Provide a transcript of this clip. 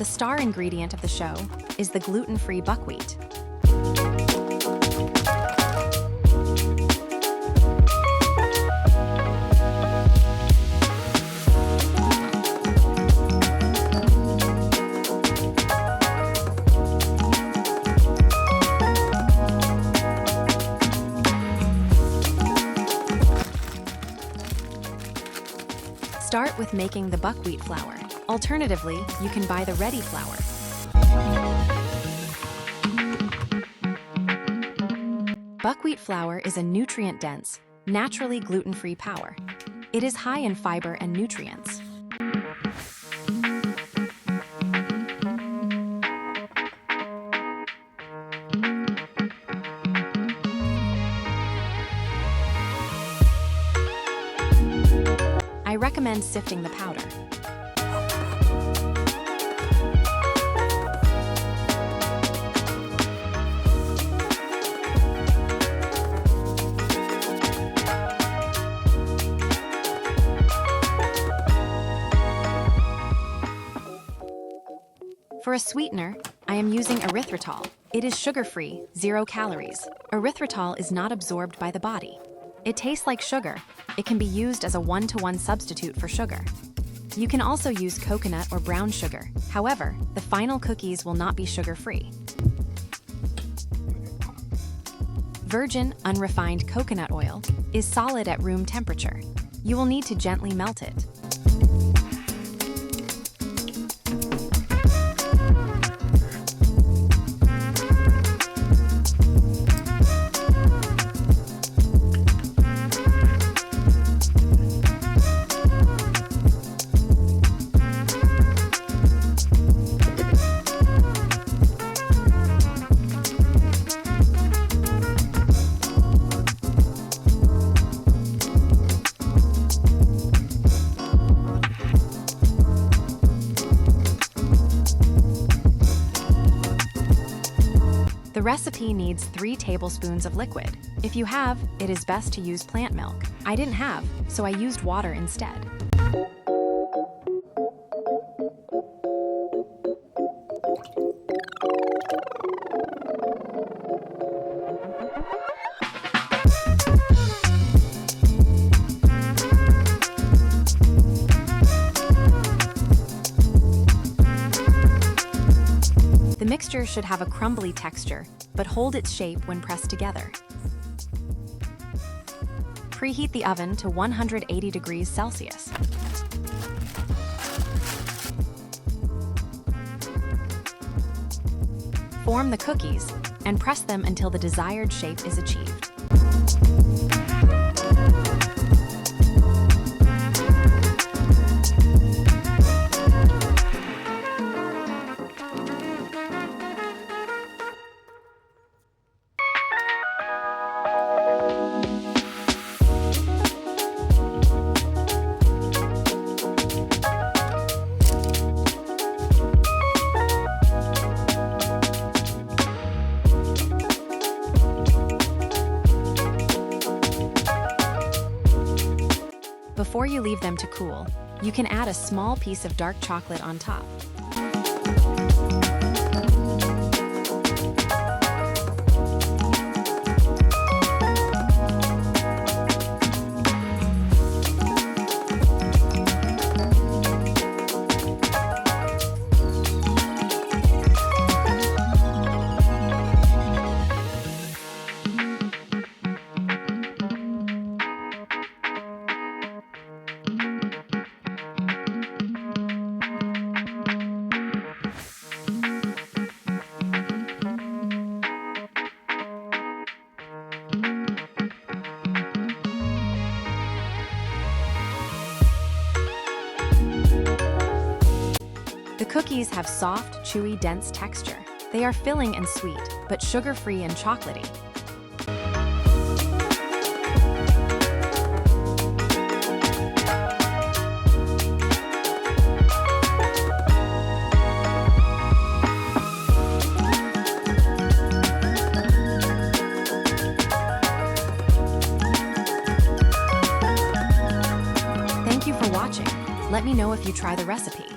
the star ingredient of the show is the gluten-free buckwheat. Start with making the buckwheat flour. Alternatively, you can buy the ready flour. Buckwheat flour is a nutrient-dense, naturally gluten-free flour. It is high in fiber and nutrients. I recommend sifting the powder. For a sweetener, I am using erythritol. It is sugar-free, 0 calories. Erythritol is not absorbed by the body. It tastes like sugar. It can be used as a one-to-one substitute for sugar. You can also use coconut or brown sugar. However, the final cookies will not be sugar-free. Virgin, unrefined coconut oil is solid at room temperature. You will need to gently melt it. The recipe needs 3 tablespoons of liquid. If you have, it is best to use plant milk. I didn't have, so I used water instead. The mixture should have a crumbly texture, but hold its shape when pressed together. Preheat the oven to 180 degrees Celsius. Form the cookies and press them until the desired shape is achieved. Before you leave them to cool, you can add a small piece of dark chocolate on top. The cookies have soft, chewy, dense texture. They are filling and sweet, but sugar-free and chocolatey. Thank you for watching. Let me know if you try the recipe.